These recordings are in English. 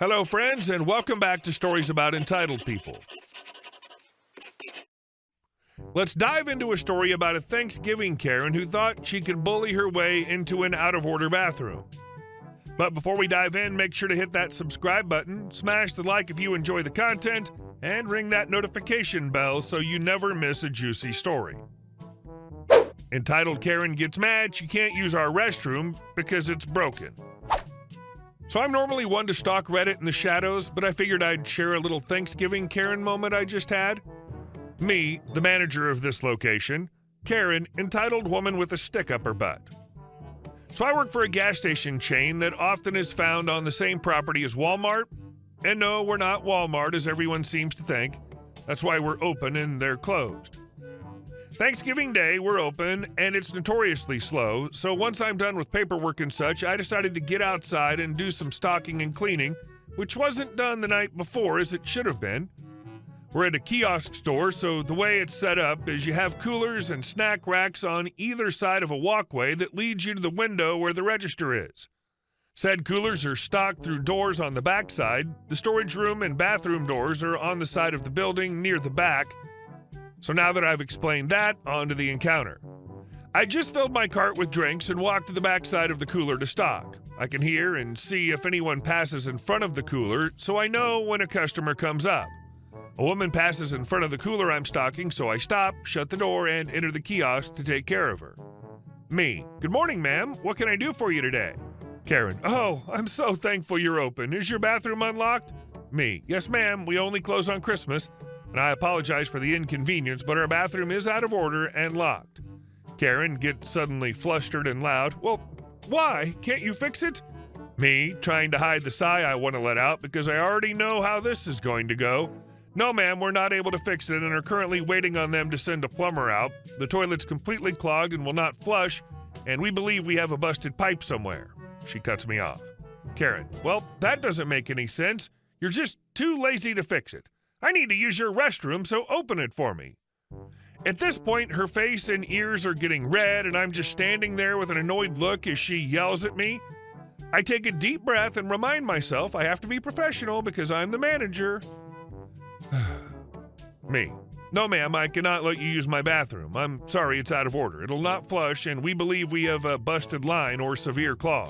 Hello, friends, and welcome back to Stories About Entitled People. Let's dive into a story about a Thanksgiving Karen who thought she could bully her way into an out-of-order bathroom. But before we dive in, make sure to hit that subscribe button, smash the like if you enjoy the content, and ring that notification bell so you never miss a juicy story. Entitled Karen gets mad she can't use our restroom because it's broken. So I'm normally one to stalk Reddit in the shadows, but I figured I'd share a little Thanksgiving Karen moment I just had. Me, the manager of this location, Karen, entitled woman with a stick up her butt. So I work for a gas station chain that often is found on the same property as Walmart. And no, we're not Walmart as everyone seems to think. That's why we're open and they're closed. Thanksgiving Day, we're open, and it's notoriously slow, so once I'm done with paperwork and such, I decided to get outside and do some stocking and cleaning, which wasn't done the night before as it should have been. We're at a kiosk store, so the way it's set up is you have coolers and snack racks on either side of a walkway that leads you to the window where the register is. Said coolers are stocked through doors on the back side. The storage room and bathroom doors are on the side of the building near the back. So now that I've explained that, on to the encounter. I just filled my cart with drinks and walked to the back side of the cooler to stock. I can hear and see if anyone passes in front of the cooler, so I know when a customer comes up. A woman passes in front of the cooler I'm stocking, so I stop, shut the door, and enter the kiosk to take care of her. Me. Good morning, ma'am. What can I do for you today? Karen. Oh, I'm so thankful you're open. Is your bathroom unlocked? Me. Yes, ma'am. We only close on Christmas. And I apologize for the inconvenience, but our bathroom is out of order and locked. Karen gets suddenly flustered and loud. Well, why? Can't you fix it? Me, trying to hide the sigh I want to let out because I already know how this is going to go. No, ma'am, we're not able to fix it and are currently waiting on them to send a plumber out. The toilet's completely clogged and will not flush, and we believe we have a busted pipe somewhere. She cuts me off. Karen, well, that doesn't make any sense. You're just too lazy to fix it. I need to use your restroom, so open it for me. At this point, her face and ears are getting red, and I'm just standing there with an annoyed look as she yells at me. I take a deep breath and remind myself I have to be professional because I'm the manager. Me. No, ma'am, I cannot let you use my bathroom. I'm sorry, it's out of order. It'll not flush, and we believe we have a busted line or severe clog.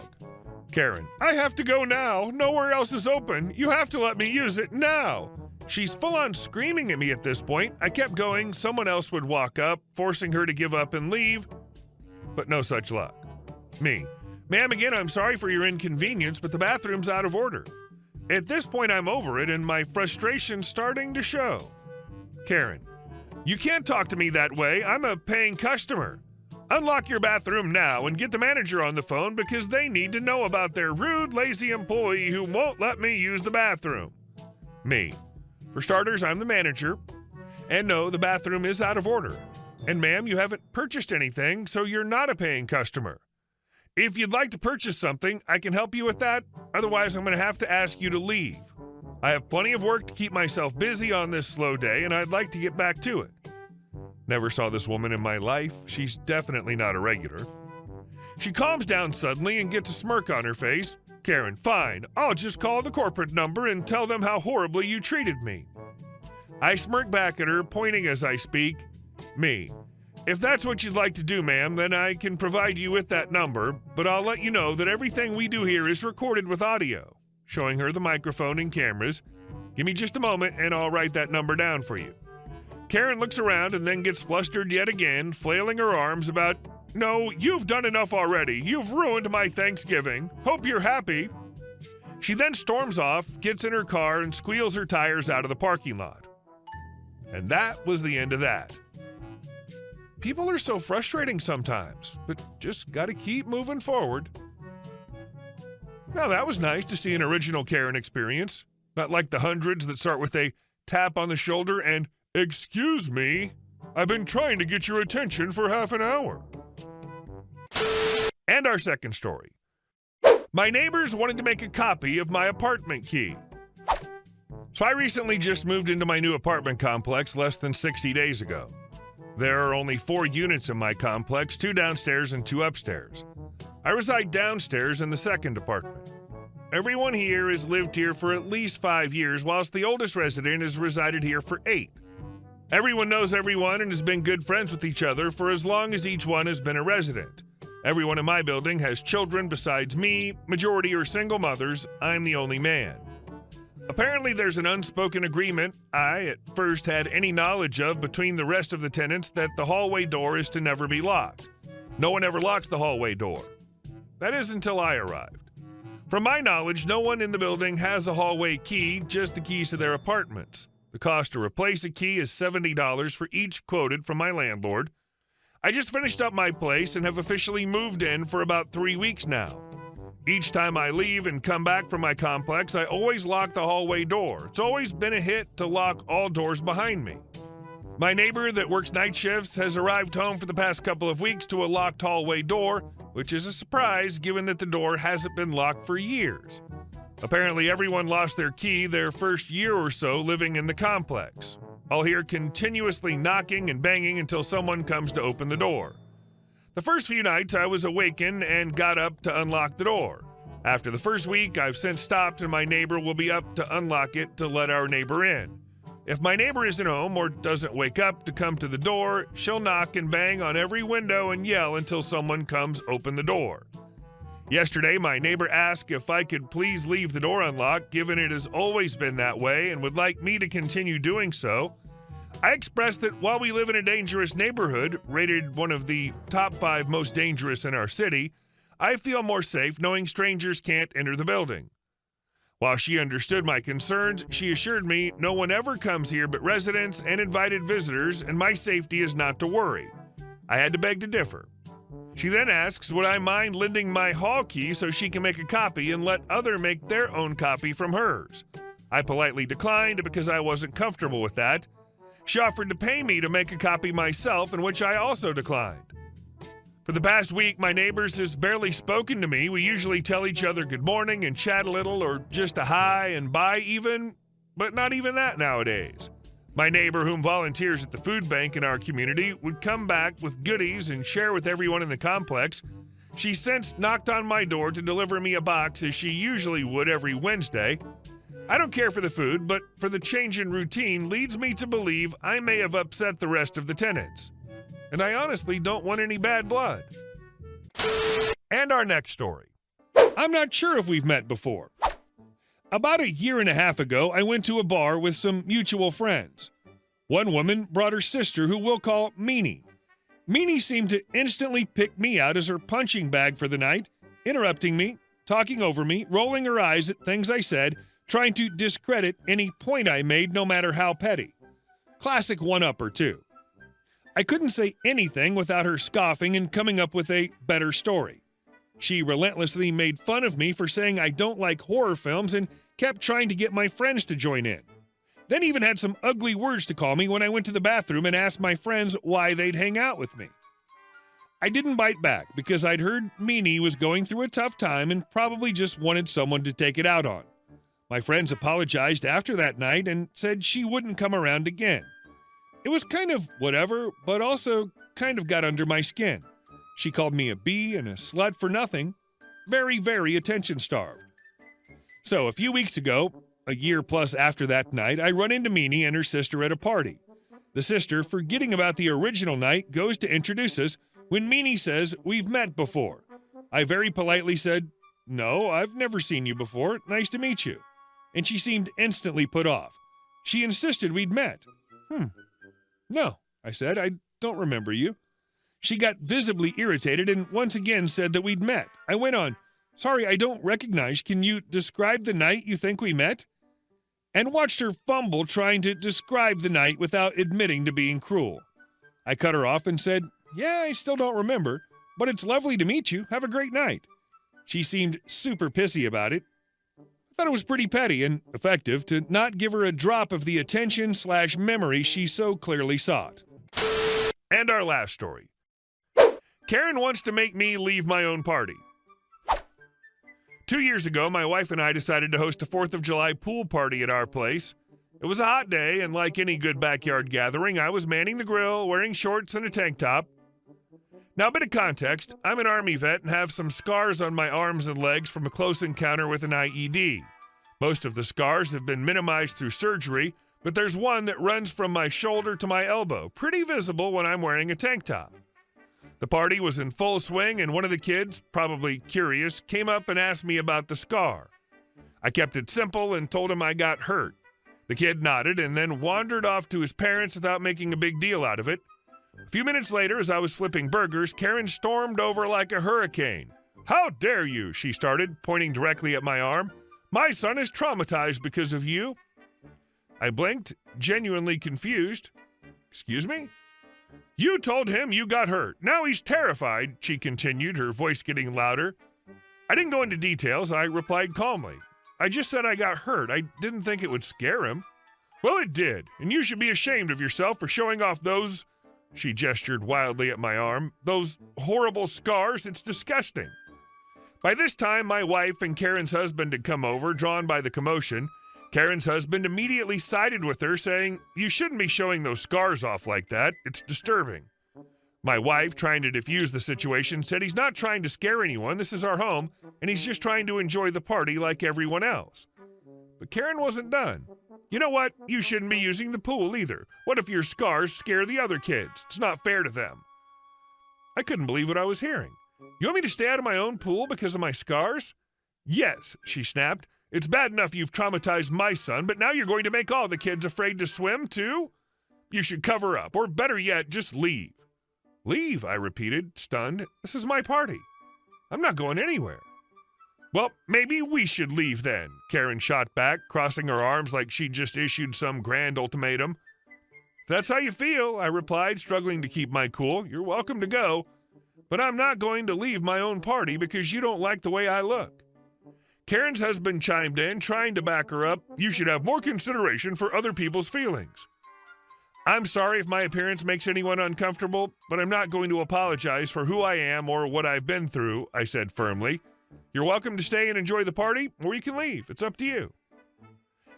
Karen. I have to go now. Nowhere else is open. You have to let me use it now. She's full-on screaming at me at this point. I kept going. Someone else would walk up, forcing her to give up and leave, but no such luck. Me. Ma'am, again, I'm sorry for your inconvenience, but the bathroom's out of order. At this point, I'm over it, and my frustration's starting to show. Karen. You can't talk to me that way. I'm a paying customer. Unlock your bathroom now and get the manager on the phone because they need to know about their rude, lazy employee who won't let me use the bathroom. Me. For starters, I'm the manager. And no, the bathroom is out of order. And ma'am, you haven't purchased anything, so you're not a paying customer. If you'd like to purchase something, I can help you with that. Otherwise, I'm going to have to ask you to leave. I have plenty of work to keep myself busy on this slow day, and I'd like to get back to it. Never saw this woman in my life. She's definitely not a regular. She calms down suddenly and gets a smirk on her face. Karen, fine. I'll just call the corporate number and tell them how horribly you treated me. I smirk back at her, pointing as I speak. Me. If that's what you'd like to do, ma'am, then I can provide you with that number, but I'll let you know that everything we do here is recorded with audio. Showing her the microphone and cameras. Give me just a moment and I'll write that number down for you. Karen looks around and then gets flustered yet again, flailing her arms about, no, you've done enough already. You've ruined my Thanksgiving. Hope you're happy. She then storms off, gets in her car, and squeals her tires out of the parking lot. And that was the end of that. People are so frustrating sometimes, but just gotta keep moving forward. Now that was nice to see an original Karen experience, not like the hundreds that start with a tap on the shoulder and, excuse me, I've been trying to get your attention for half an hour. And our second story. My neighbors wanted to make a copy of my apartment key. So I recently just moved into my new apartment complex less than 60 days ago. There are only 4 units in my complex, 2 downstairs and 2 upstairs. I reside downstairs in the second apartment. everyone here has lived here for at least 5 years, whilst the oldest resident has resided here for 8. Everyone knows everyone and has been good friends with each other for as long as each one has been a resident. Everyone in my building has children besides me, majority are single mothers, I'm the only man. Apparently there's an unspoken agreement I at first had any knowledge of between the rest of the tenants that the hallway door is to never be locked. No one ever locks the hallway door. That is until I arrived. From my knowledge, no one in the building has a hallway key, just the keys to their apartments. The cost to replace a key is $70 for each quoted from my landlord. I just finished up my place and have officially moved in for about 3 weeks now. Each time I leave and come back from my complex, I always lock the hallway door. It's always been a hit to lock all doors behind me. My neighbor that works night shifts has arrived home for the past couple of weeks to a locked hallway door, which is a surprise given that the door hasn't been locked for years. Apparently everyone lost their key their first year or so living in the complex. I'll hear continuously knocking and banging until someone comes to open the door. The first few nights I was awakened and got up to unlock the door. After the first week, I've since stopped and my neighbor will be up to unlock it to let our neighbor in. If my neighbor isn't home or doesn't wake up to come to the door, she'll knock and bang on every window and yell until someone comes open the door. Yesterday, my neighbor asked if I could please leave the door unlocked, given it has always been that way and would like me to continue doing so. I expressed that while we live in a dangerous neighborhood, rated one of the top 5 most dangerous in our city, I feel more safe knowing strangers can't enter the building. While she understood my concerns, she assured me no one ever comes here but residents and invited visitors, and my safety is not to worry. I had to beg to differ. She then asks, would I mind lending my hall key so she can make a copy and let others make their own copy from hers? I politely declined because I wasn't comfortable with that. She offered to pay me to make a copy myself, in which I also declined. For the past week, my neighbors has barely spoken to me. We usually tell each other good morning and chat a little, or just a hi and bye even, but not even that nowadays. My neighbor, whom volunteers at the food bank in our community, would come back with goodies and share with everyone in the complex. She since knocked on my door to deliver me a box as she usually would every Wednesday. I don't care for the food, but for the change in routine leads me to believe I may have upset the rest of the tenants. And I honestly don't want any bad blood. And our next story. I'm not sure if we've met before. About a year and a half ago, I went to a bar with some mutual friends. One woman brought her sister, who we'll call Meanie. Meanie seemed to instantly pick me out as her punching bag for the night, interrupting me, talking over me, rolling her eyes at things I said, trying to discredit any point I made, no matter how petty. Classic one-upper, too. I couldn't say anything without her scoffing and coming up with a better story. She relentlessly made fun of me for saying I don't like horror films and kept trying to get my friends to join in. Then even had some ugly words to call me when I went to the bathroom and asked my friends why they'd hang out with me. I didn't bite back because I'd heard Meanie was going through a tough time and probably just wanted someone to take it out on. My friends apologized after that night and said she wouldn't come around again. It was kind of whatever, but also kind of got under my skin. She called me a bee and a slut for nothing. Very, very attention-starved. So a few weeks ago, a year plus after that night, I run into Meanie and her sister at a party. The sister, forgetting about the original night, goes to introduce us when Meanie says we've met before. I very politely said, "No, I've never seen you before. Nice to meet you." And she seemed instantly put off. She insisted we'd met. No, I said, I don't remember you. She got visibly irritated and once again said that we'd met. I went on, "Sorry, I don't recognize. Can you describe the night you think we met?" And watched her fumble trying to describe the night without admitting to being cruel. I cut her off and said, "Yeah, I still don't remember, but it's lovely to meet you. Have a great night." She seemed super pissy about it. I thought it was pretty petty and effective to not give her a drop of the attention/memory she so clearly sought. And our last story. Karen wants to make me leave my own party. 2 years ago, my wife and I decided to host a 4th of July pool party at our place. It was a hot day, and like any good backyard gathering, I was manning the grill, wearing shorts and a tank top. Now, a bit of context, I'm an Army vet and have some scars on my arms and legs from a close encounter with an IED. Most of the scars have been minimized through surgery, but there's one that runs from my shoulder to my elbow, pretty visible when I'm wearing a tank top. The party was in full swing, and one of the kids, probably curious, came up and asked me about the scar. I kept it simple and told him I got hurt. The kid nodded and then wandered off to his parents without making a big deal out of it. A few minutes later, as I was flipping burgers, Karen stormed over like a hurricane. "How dare you?" she started, pointing directly at my arm. "My son is traumatized because of you." I blinked, genuinely confused. "Excuse me?" "You told him you got hurt. Now he's terrified," she continued, her voice getting louder. I didn't go into details. I replied calmly. "I just said I got hurt. I didn't think it would scare him." "Well, it did, and you should be ashamed of yourself for showing off those," she gestured wildly at my arm, "those horrible scars. It's disgusting." By this time, my wife and Karen's husband had come over, drawn by the commotion. Karen's husband immediately sided with her, saying, "You shouldn't be showing those scars off like that. It's disturbing." My wife, trying to defuse the situation, said he's not trying to scare anyone. This is our home, and he's just trying to enjoy the party like everyone else. But Karen wasn't done. "You know what? You shouldn't be using the pool either. What if your scars scare the other kids? It's not fair to them." I couldn't believe what I was hearing. "You want me to stay out of my own pool because of my scars?" "Yes," she snapped. "It's bad enough you've traumatized my son, but now you're going to make all the kids afraid to swim, too? You should cover up, or better yet, just leave." "Leave?" I repeated, stunned. "This is my party. I'm not going anywhere." "Well, maybe we should leave then," Karen shot back, crossing her arms like she'd just issued some grand ultimatum. "If that's how you feel," I replied, struggling to keep my cool, "you're welcome to go. But I'm not going to leave my own party because you don't like the way I look." Karen's husband chimed in, trying to back her up. "You should have more consideration for other people's feelings." "I'm sorry if my appearance makes anyone uncomfortable, but I'm not going to apologize for who I am or what I've been through," I said firmly. "You're welcome to stay and enjoy the party, or you can leave. It's up to you."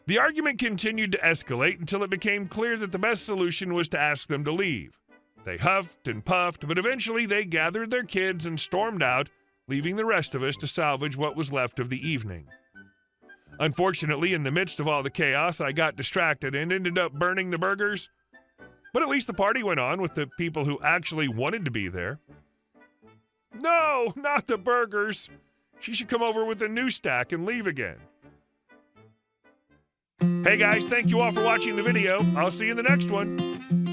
The argument continued to escalate until it became clear that the best solution was to ask them to leave. They huffed and puffed, but eventually they gathered their kids and stormed out, leaving the rest of us to salvage what was left of the evening. Unfortunately, in the midst of all the chaos, I got distracted and ended up burning the burgers. But at least the party went on with the people who actually wanted to be there. "No, not the burgers. She should come over with a new stack and leave again." Hey guys, thank you all for watching the video. I'll see you in the next one.